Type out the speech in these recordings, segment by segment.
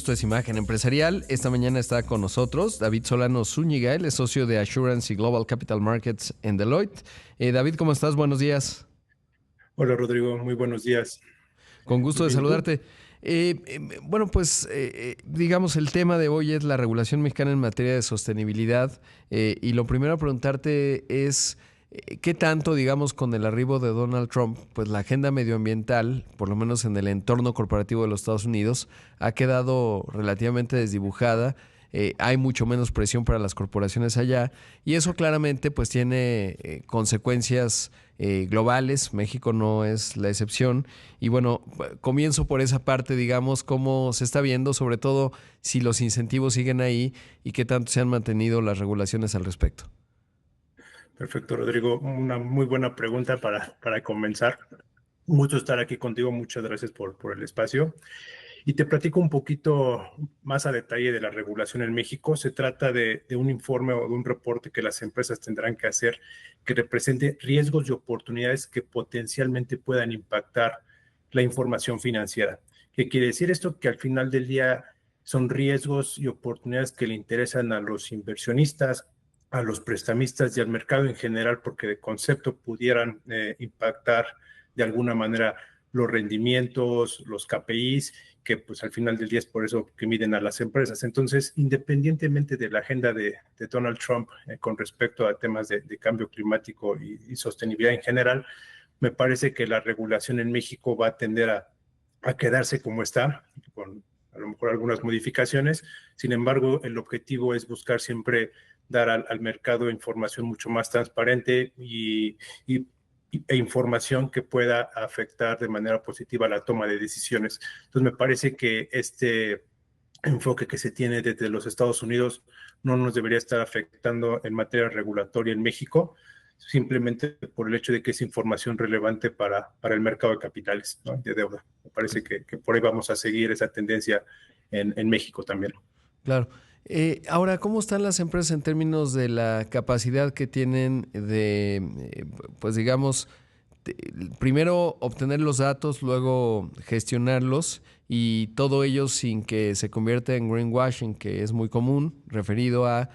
Esto es Imagen Empresarial. Esta mañana está con nosotros David Solano Zúñiga, él es socio de Assurance y Global Capital Markets en Deloitte. David, ¿cómo estás? Buenos días. Hola Rodrigo, muy buenos días. Con Muy gusto de bien, ¿y tú? saludarte. Bueno, pues digamos el tema de hoy es la regulación mexicana en materia de sostenibilidad y lo primero a preguntarte es qué tanto, digamos, con el arribo de Donald Trump, pues la agenda medioambiental, por lo menos en el entorno corporativo de los Estados Unidos, ha quedado relativamente desdibujada. Hay mucho menos presión para las corporaciones allá y eso claramente pues tiene consecuencias globales. México no es la excepción. Y bueno, comienzo por esa parte, digamos, cómo se está viendo, sobre todo si los incentivos siguen ahí y qué tanto se han mantenido las regulaciones al respecto. Perfecto, Rodrigo. Una muy buena pregunta para comenzar. Un gusto estar aquí contigo. Muchas gracias por el espacio. Y te platico un poquito más a detalle de la regulación en México. Se trata de un informe o de un reporte que las empresas tendrán que hacer que represente riesgos y oportunidades que potencialmente puedan impactar la información financiera. ¿Qué quiere decir esto? Que al final del día son riesgos y oportunidades que le interesan a los inversionistas, a los prestamistas y al mercado en general, porque de concepto pudieran impactar de alguna manera los rendimientos, los KPIs, que pues al final del día es por eso que miden a las empresas. Entonces, independientemente de la agenda de Donald Trump con respecto a temas de cambio climático y sostenibilidad en general, me parece que la regulación en México va a tender a quedarse como está, con a lo mejor algunas modificaciones. Sin embargo, el objetivo es buscar siempre dar al mercado información mucho más transparente e información que pueda afectar de manera positiva la toma de decisiones. Entonces, me parece que este enfoque que se tiene desde los Estados Unidos no nos debería estar afectando en materia regulatoria en México, simplemente por el hecho de que es información relevante para el mercado de capitales, ¿no? De deuda. Me parece que por ahí vamos a seguir esa tendencia en México también. Claro. Ahora, ¿cómo están las empresas en términos de la capacidad que tienen de, pues digamos, primero obtener los datos, luego gestionarlos y todo ello sin que se convierta en greenwashing, que es muy común, referido a,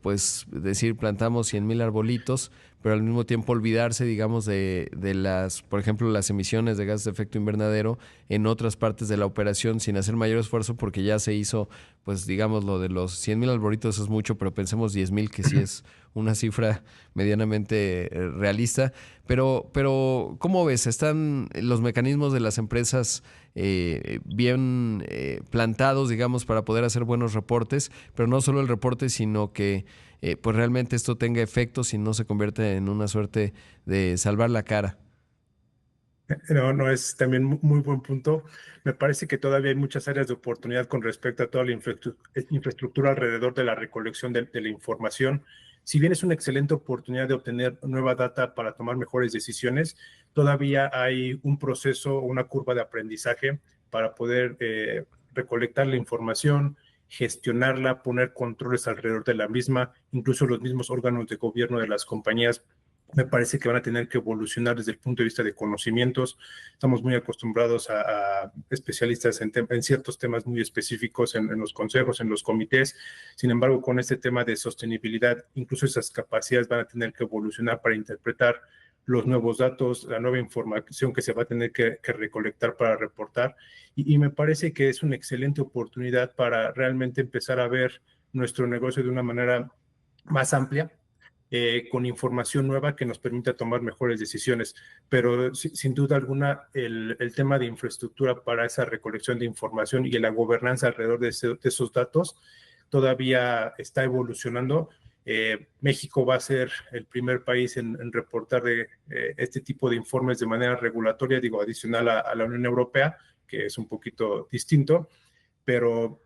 pues, decir, plantamos 100,000 arbolitos, pero al mismo tiempo olvidarse, digamos, de las, por ejemplo, las emisiones de gases de efecto invernadero en otras partes de la operación sin hacer mayor esfuerzo porque ya se hizo, pues, digamos, lo de los 100,000 arbolitos es mucho, pero pensemos 10,000, que sí es una cifra medianamente realista. ¿Cómo ves? ¿Están los mecanismos de las empresas bien plantados, digamos, para poder hacer buenos reportes? Pero no solo el reporte, sino que pues realmente esto tenga efectos y no se convierte en una suerte de salvar la cara. No, no es también muy buen punto. Me parece que todavía hay muchas áreas de oportunidad con respecto a toda la infraestructura alrededor de la recolección de la información. Si bien es una excelente oportunidad de obtener nueva data para tomar mejores decisiones, todavía hay un proceso, una curva de aprendizaje para poder recolectar la información, gestionarla, poner controles alrededor de la misma. Incluso los mismos órganos de gobierno de las compañías me parece que van a tener que evolucionar desde el punto de vista de conocimientos. Estamos muy acostumbrados a especialistas en ciertos temas muy específicos en los consejos, en los comités. Sin embargo, con este tema de sostenibilidad, incluso esas capacidades van a tener que evolucionar para interpretar los nuevos datos, la nueva información que se va a tener que recolectar para reportar. Y me parece que es una excelente oportunidad para realmente empezar a ver nuestro negocio de una manera más amplia, con información nueva que nos permita tomar mejores decisiones. Pero sin duda alguna, el tema de infraestructura para esa recolección de información y la gobernanza alrededor de esos datos todavía está evolucionando. México va a ser el primer país en reportar este tipo de informes de manera regulatoria, digo, adicional a la Unión Europea, que es un poquito distinto, pero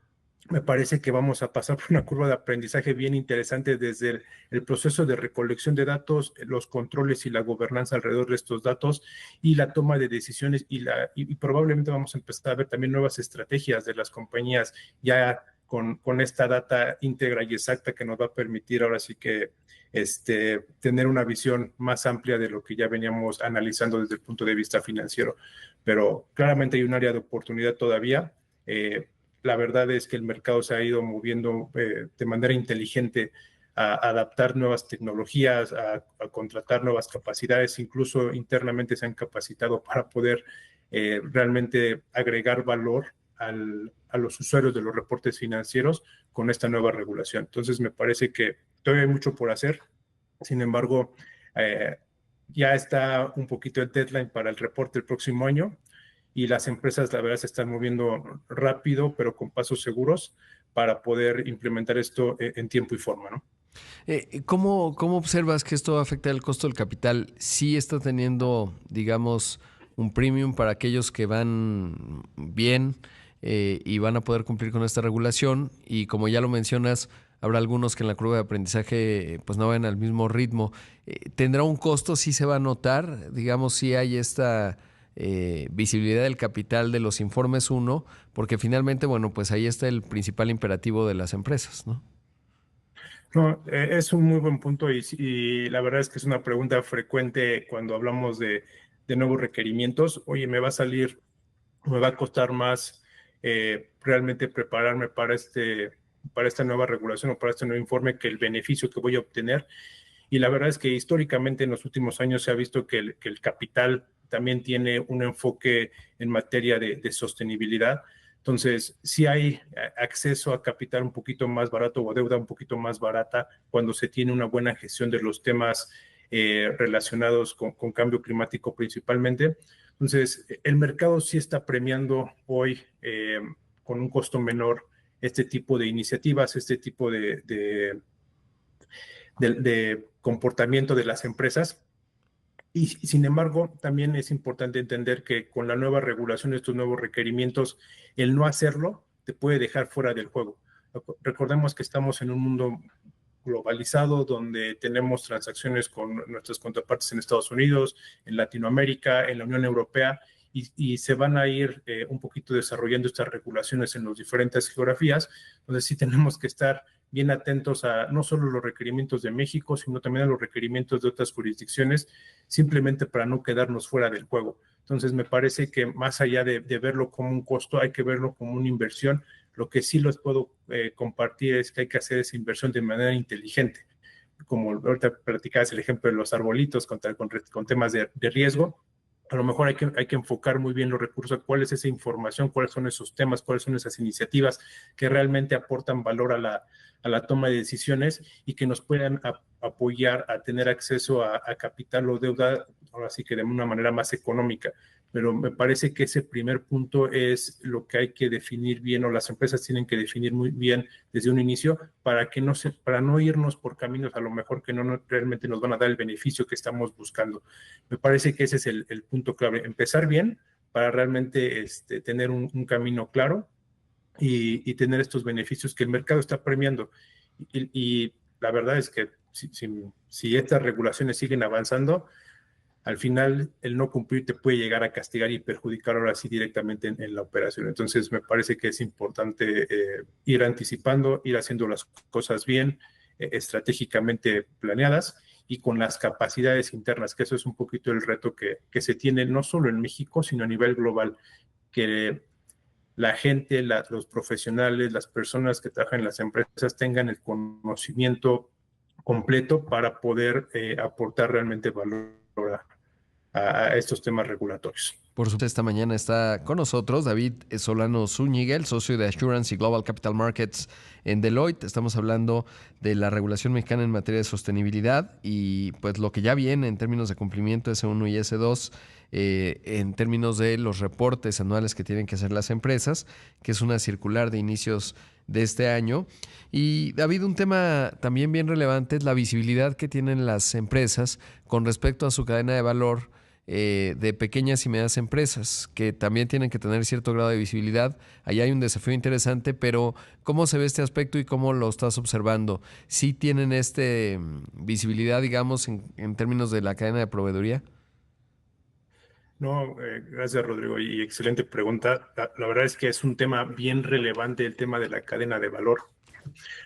me parece que vamos a pasar por una curva de aprendizaje bien interesante desde el proceso de recolección de datos, los controles y la gobernanza alrededor de estos datos y la toma de decisiones y probablemente vamos a empezar a ver también nuevas estrategias de las compañías ya con esta data íntegra y exacta que nos va a permitir ahora sí que tener una visión más amplia de lo que ya veníamos analizando desde el punto de vista financiero. Pero claramente hay un área de oportunidad todavía. La verdad es que el mercado se ha ido moviendo de manera inteligente a adaptar nuevas tecnologías, a contratar nuevas capacidades, incluso internamente se han capacitado para poder realmente agregar valor a los usuarios de los reportes financieros con esta nueva regulación. Entonces, me parece que todavía hay mucho por hacer. Sin embargo, eh, ya está un poquito el deadline para el reporte el próximo año y las empresas, la verdad, se están moviendo rápido, pero con pasos seguros para poder implementar esto en tiempo y forma, ¿no? ¿Cómo observas que esto afecta el costo del capital? ¿Sí está teniendo, digamos, un premium para aquellos que van bien y van a poder cumplir con esta regulación? Y como ya lo mencionas, habrá algunos que en la curva de aprendizaje pues no van al mismo ritmo. ¿Tendrá un costo? ¿Sí se va a notar? Digamos, si hay esta visibilidad del capital de los informes uno, porque finalmente, bueno, pues ahí está el principal imperativo de las empresas, ¿no? No, es un muy buen punto y la verdad es que es una pregunta frecuente cuando hablamos de nuevos requerimientos. Oye, me va a salir, me va a costar más realmente prepararme para esta nueva regulación o para este nuevo informe que el beneficio que voy a obtener. Y la verdad es que históricamente en los últimos años se ha visto que el capital también tiene un enfoque en materia de sostenibilidad. Entonces, si hay acceso a capital un poquito más barato o deuda un poquito más barata cuando se tiene una buena gestión de los temas relacionados con cambio climático principalmente. Entonces, el mercado sí está premiando hoy con un costo menor este tipo de iniciativas, este tipo de comportamiento de las empresas. Y sin embargo, también es importante entender que con la nueva regulación, estos nuevos requerimientos, el no hacerlo te puede dejar fuera del juego. Recordemos que estamos en un mundo globalizado donde tenemos transacciones con nuestras contrapartes en Estados Unidos, en Latinoamérica, en la Unión Europea, y se van a ir un poquito desarrollando estas regulaciones en las diferentes geografías. Entonces sí tenemos que estar bien atentos a no solo los requerimientos de México, sino también a los requerimientos de otras jurisdicciones, simplemente para no quedarnos fuera del juego. Entonces me parece que más allá de verlo como un costo, hay que verlo como una inversión. Lo que sí les puedo compartir es que hay que hacer esa inversión de manera inteligente. Como ahorita platicabas el ejemplo de los arbolitos con temas de riesgo, a lo mejor hay que enfocar muy bien los recursos, cuál es esa información, cuáles son esos temas, cuáles son esas iniciativas que realmente aportan valor a la toma de decisiones y que nos puedan apoyar a tener acceso a capital o deuda, ahora sí que de una manera más económica. Pero me parece que ese primer punto es lo que hay que definir bien o las empresas tienen que definir muy bien desde un inicio para no irnos por caminos a lo mejor que no realmente nos van a dar el beneficio que estamos buscando. Me parece que ese es el punto clave, empezar bien para realmente tener un camino claro y tener estos beneficios que el mercado está premiando. Y la verdad es que si estas regulaciones siguen avanzando, al final el no cumplir te puede llegar a castigar y perjudicar ahora sí directamente en la operación. Entonces me parece que es importante ir anticipando, ir haciendo las cosas bien, estratégicamente planeadas y con las capacidades internas, que eso es un poquito el reto que se tiene no solo en México, sino a nivel global, que la gente, los profesionales, las personas que trabajan en las empresas tengan el conocimiento completo para poder aportar realmente valor a estos temas regulatorios. Por supuesto, esta mañana está con nosotros David Solano Zúñiga, el socio de Assurance y Global Capital Markets en Deloitte. Estamos hablando de la regulación mexicana en materia de sostenibilidad y pues lo que ya viene en términos de cumplimiento S1 y S2, en términos de los reportes anuales que tienen que hacer las empresas, que es una circular de inicios de este año. Y David, un tema también bien relevante es la visibilidad que tienen las empresas con respecto a su cadena de valor de pequeñas y medianas empresas, que también tienen que tener cierto grado de visibilidad. Allá hay un desafío interesante, pero ¿cómo se ve este aspecto y cómo lo estás observando? ¿Sí tienen visibilidad, digamos, en términos de la cadena de proveeduría? No, gracias Rodrigo y excelente pregunta. La verdad es que es un tema bien relevante el tema de la cadena de valor.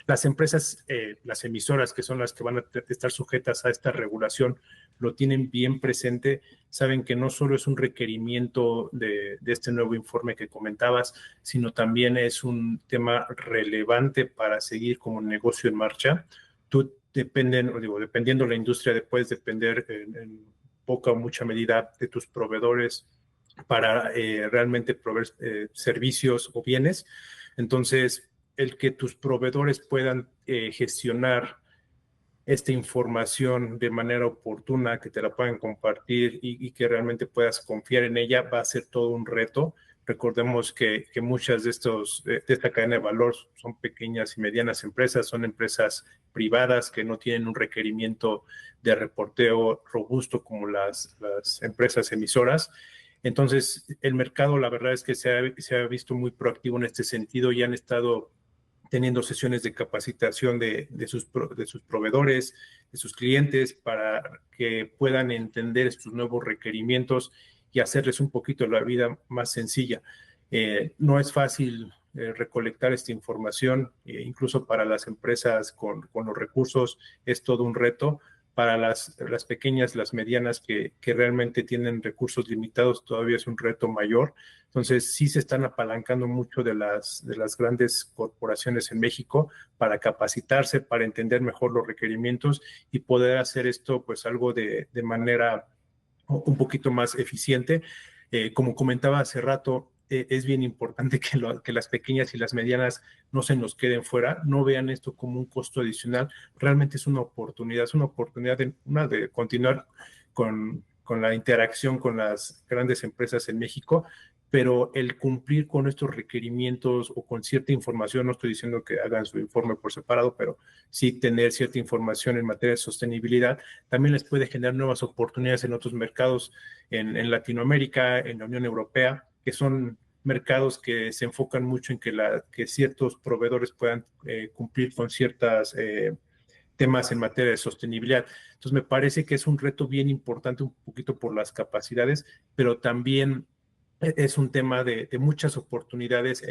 Las empresas, las emisoras, que son las que van a estar sujetas a esta regulación, lo tienen bien presente, saben que no solo es un requerimiento de este nuevo informe que comentabas, sino también es un tema relevante para seguir como negocio en marcha. Tú dependiendo de la industria, puedes depender en poca o mucha medida de tus proveedores para realmente proveer servicios o bienes. Entonces, el que tus proveedores puedan gestionar esta información de manera oportuna, que te la puedan compartir y que realmente puedas confiar en ella, va a ser todo un reto. Recordemos que muchas de esta cadena de valor son pequeñas y medianas empresas, son empresas privadas que no tienen un requerimiento de reporteo robusto como las empresas emisoras. Entonces, el mercado, la verdad es que se ha visto muy proactivo en este sentido y han estado teniendo sesiones de capacitación de sus proveedores, de sus clientes, para que puedan entender estos nuevos requerimientos y hacerles un poquito la vida más sencilla. No es fácil recolectar esta información, incluso para las empresas con los recursos es todo un reto. Para las pequeñas, las medianas que realmente tienen recursos limitados, todavía es un reto mayor. Entonces, sí se están apalancando mucho de las grandes corporaciones en México para capacitarse, para entender mejor los requerimientos y poder hacer esto, pues, algo de manera un poquito más eficiente. Como comentaba hace rato, es bien importante que las pequeñas y las medianas no se nos queden fuera, no vean esto como un costo adicional, realmente es una oportunidad de continuar con la interacción con las grandes empresas en México, pero el cumplir con estos requerimientos o con cierta información, no estoy diciendo que hagan su informe por separado, pero sí tener cierta información en materia de sostenibilidad, también les puede generar nuevas oportunidades en otros mercados, en Latinoamérica, en la Unión Europea, que son mercados que se enfocan mucho en que ciertos proveedores puedan cumplir con ciertos temas en materia de sostenibilidad. Entonces, me parece que es un reto bien importante, un poquito por las capacidades, pero también es un tema de muchas oportunidades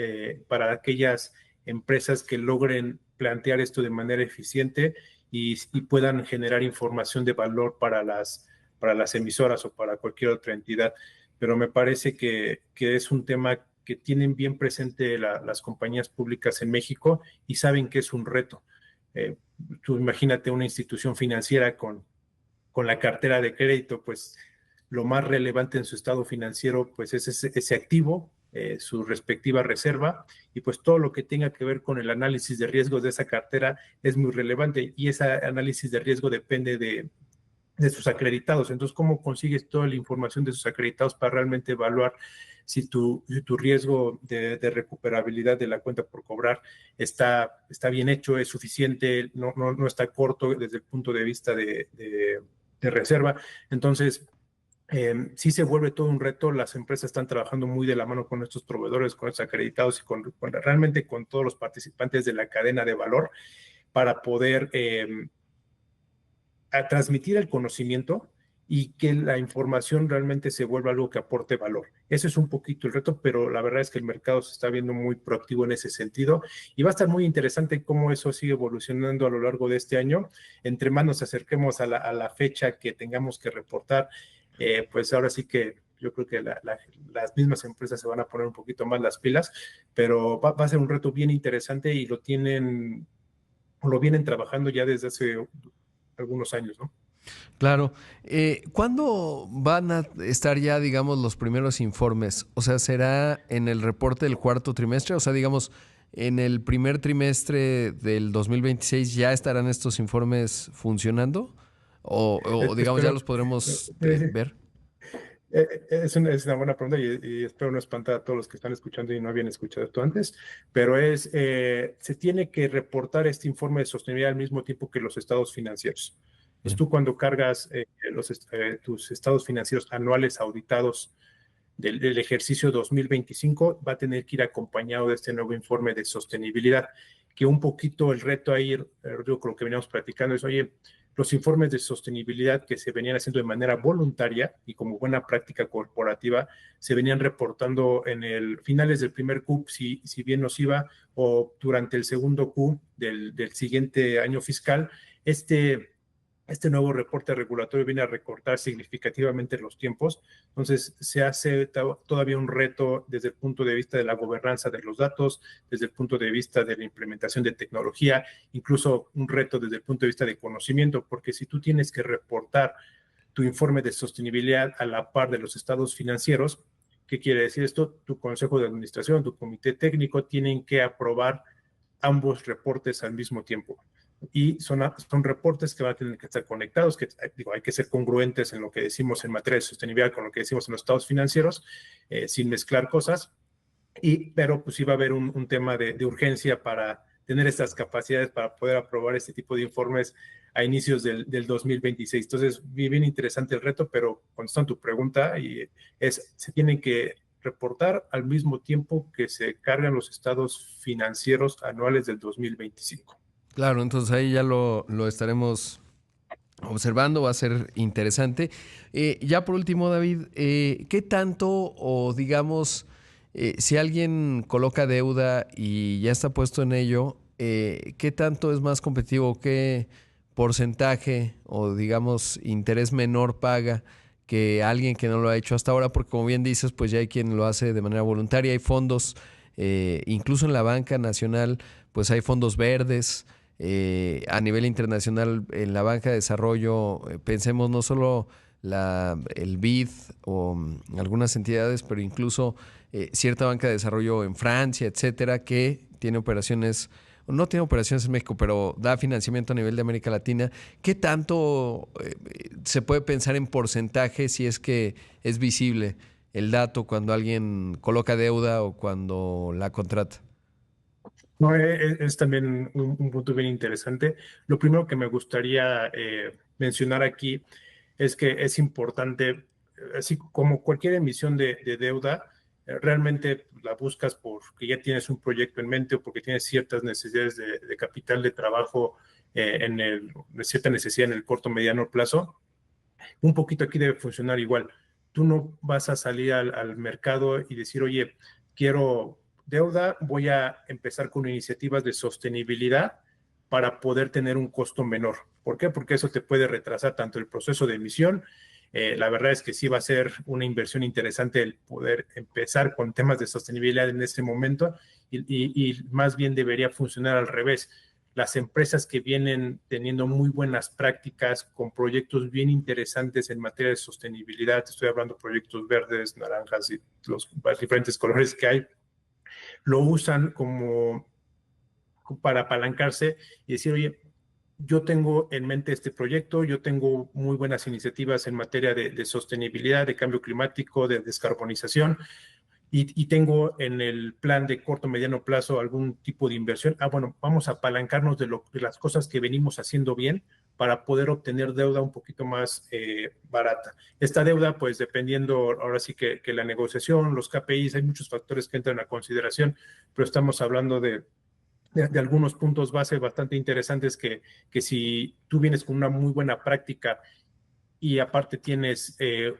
para aquellas empresas que logren plantear esto de manera eficiente y puedan generar información de valor para las emisoras o para cualquier otra entidad. Pero me parece que es un tema que tienen bien presente las compañías públicas en México y saben que es un reto. Tú imagínate una institución financiera con la cartera de crédito, pues lo más relevante en su estado financiero pues es ese activo, su respectiva reserva, y pues todo lo que tenga que ver con el análisis de riesgos de esa cartera es muy relevante, y ese análisis de riesgo depende de sus acreditados. Entonces, ¿cómo consigues toda la información de sus acreditados para realmente evaluar si tu riesgo de recuperabilidad de la cuenta por cobrar está bien hecho, es suficiente, no está corto desde el punto de vista de reserva? Entonces, sí se vuelve todo un reto. Las empresas están trabajando muy de la mano con estos proveedores, con estos acreditados y realmente con todos los participantes de la cadena de valor para poder a transmitir el conocimiento y que la información realmente se vuelva algo que aporte valor. Ese es un poquito el reto, pero la verdad es que el mercado se está viendo muy proactivo en ese sentido y va a estar muy interesante cómo eso sigue evolucionando a lo largo de este año. Entre más nos acerquemos a la fecha que tengamos que reportar, pues ahora sí que yo creo que las mismas empresas se van a poner un poquito más las pilas, pero va a ser un reto bien interesante y lo vienen trabajando ya desde hace algunos años, ¿no? Claro. ¿Cuándo van a estar ya, digamos, los primeros informes? O sea, ¿será en el reporte del cuarto trimestre? O sea, digamos, en el primer trimestre del 2026 ya estarán estos informes funcionando? ¿O digamos, ya Espero, los podremos ver? es una buena pregunta y espero no espantar a todos los que están escuchando y no habían escuchado esto antes, pero se tiene que reportar este informe de sostenibilidad al mismo tiempo que los estados financieros. Pues tú cuando cargas tus estados financieros anuales auditados del ejercicio 2025, va a tener que ir acompañado de este nuevo informe de sostenibilidad, que un poquito el reto ahí, yo con lo que veníamos platicando es, oye, los informes de sostenibilidad que se venían haciendo de manera voluntaria y como buena práctica corporativa, se venían reportando en el finales del primer Q, si bien nos iba, o durante el segundo Q del siguiente año fiscal. Este nuevo reporte regulatorio viene a recortar significativamente los tiempos, entonces se hace todavía un reto desde el punto de vista de la gobernanza de los datos, desde el punto de vista de la implementación de tecnología, incluso un reto desde el punto de vista de conocimiento, porque si tú tienes que reportar tu informe de sostenibilidad a la par de los estados financieros, ¿qué quiere decir esto? Tu consejo de administración, tu comité técnico tienen que aprobar ambos reportes al mismo tiempo. Y son reportes que van a tener que estar conectados, que digo, hay que ser congruentes en lo que decimos en materia de sostenibilidad con lo que decimos en los estados financieros, sin mezclar cosas, pero pues sí va a haber un tema de urgencia para tener estas capacidades para poder aprobar este tipo de informes a inicios del 2026. Entonces, bien interesante el reto, pero contestando tu pregunta, se tienen que reportar al mismo tiempo que se cargan los estados financieros anuales del 2025. Claro, entonces ahí ya lo estaremos observando, va a ser interesante. Ya por último, David, ¿qué tanto o digamos, si alguien coloca deuda y ya está puesto en ello, qué tanto es más competitivo, qué porcentaje o digamos interés menor paga que alguien que no lo ha hecho hasta ahora? Porque como bien dices, pues ya hay quien lo hace de manera voluntaria, hay fondos, incluso en la banca nacional, pues hay fondos verdes. A nivel internacional, en la banca de desarrollo, pensemos no solo el BID o algunas entidades, pero incluso cierta banca de desarrollo en Francia, etcétera, que tiene operaciones, no tiene operaciones en México, pero da financiamiento a nivel de América Latina. ¿Qué tanto se puede pensar en porcentaje si es que es visible el dato cuando alguien coloca deuda o cuando la contrata? No, es también un punto bien interesante. Lo primero que me gustaría mencionar aquí es que es importante, así como cualquier emisión de deuda, realmente la buscas porque ya tienes un proyecto en mente o porque tienes ciertas necesidades de capital de trabajo, cierta necesidad en el corto mediano plazo. Un poquito aquí debe funcionar igual. Tú no vas a salir al mercado y decir, oye, quiero deuda, voy a empezar con iniciativas de sostenibilidad para poder tener un costo menor. ¿Por qué? Porque eso te puede retrasar tanto el proceso de emisión. La verdad es que sí va a ser una inversión interesante el poder empezar con temas de sostenibilidad en este momento y más bien debería funcionar al revés. Las empresas que vienen teniendo muy buenas prácticas con proyectos bien interesantes en materia de sostenibilidad, estoy hablando de proyectos verdes, naranjas y los diferentes colores que hay, lo usan como para apalancarse y decir, oye, yo tengo en mente este proyecto, yo tengo muy buenas iniciativas en materia de sostenibilidad, de cambio climático, de descarbonización, y tengo en el plan de corto mediano plazo algún tipo de inversión. Bueno, vamos a apalancarnos de las cosas que venimos haciendo bien para poder obtener deuda un poquito más barata. Esta deuda, pues dependiendo, ahora sí que la negociación, los KPIs, hay muchos factores que entran a consideración, pero estamos hablando de algunos puntos base bastante interesantes que si tú vienes con una muy buena práctica y aparte tienes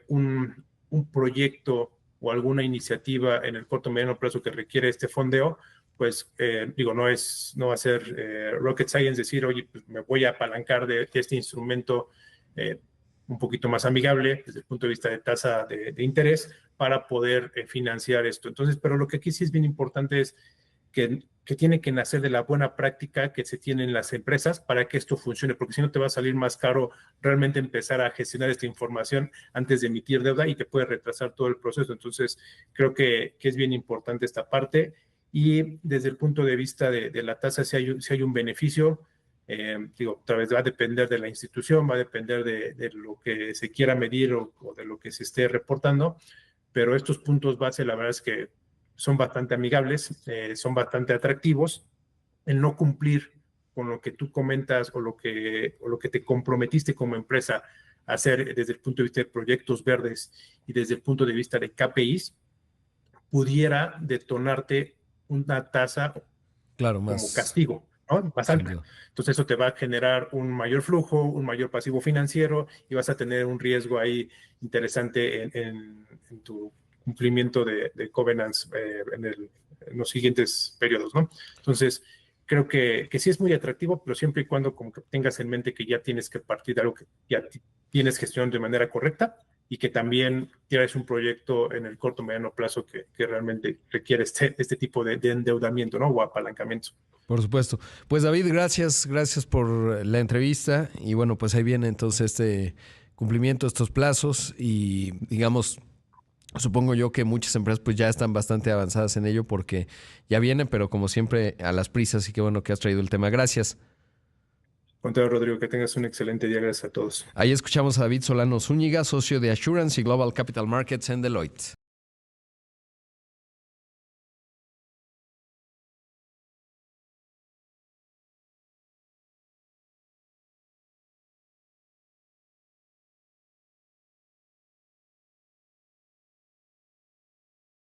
un proyecto o alguna iniciativa en el corto o mediano plazo que requiere este fondeo, pues digo, no va a ser rocket science decir, oye, pues me voy a apalancar de este instrumento un poquito más amigable desde el punto de vista de tasa de interés para poder financiar esto. Entonces, pero lo que aquí sí es bien importante es que tiene que nacer de la buena práctica que se tiene en las empresas para que esto funcione, porque si no te va a salir más caro realmente empezar a gestionar esta información antes de emitir deuda y te puede retrasar todo el proceso. Entonces, creo que es bien importante esta parte. Y desde el punto de vista de la tasa, si hay un beneficio, digo, otra vez va a depender de la institución, va a depender de lo que se quiera medir o de lo que se esté reportando, pero estos puntos base, la verdad es que son bastante amigables, son bastante atractivos. El no cumplir con lo que tú comentas o lo que te comprometiste como empresa a hacer desde el punto de vista de proyectos verdes y desde el punto de vista de KPIs, pudiera detonarte una tasa Claro, como más. castigo. ¿no? Más Sin alta. duda. Entonces eso te va a generar un mayor flujo, un mayor pasivo financiero y vas a tener un riesgo ahí interesante en tu cumplimiento de covenants en los siguientes periodos, ¿no? Entonces, creo que sí es muy atractivo, pero siempre y cuando como que tengas en mente que ya tienes que partir de algo que ya tienes gestión de manera correcta y que también tienes un proyecto en el corto o mediano plazo que realmente requiere este tipo de endeudamiento, ¿no? O apalancamiento. Por supuesto. Pues David, gracias por la entrevista y bueno, pues ahí viene entonces este cumplimiento de estos plazos y digamos, supongo yo que muchas empresas pues ya están bastante avanzadas en ello porque ya vienen, pero como siempre a las prisas y qué bueno que has traído el tema. Gracias. Contrario, Rodrigo, que tengas un excelente día. Gracias a todos. Ahí escuchamos a David Solano Zúñiga, socio de Assurance y Global Capital Markets en Deloitte.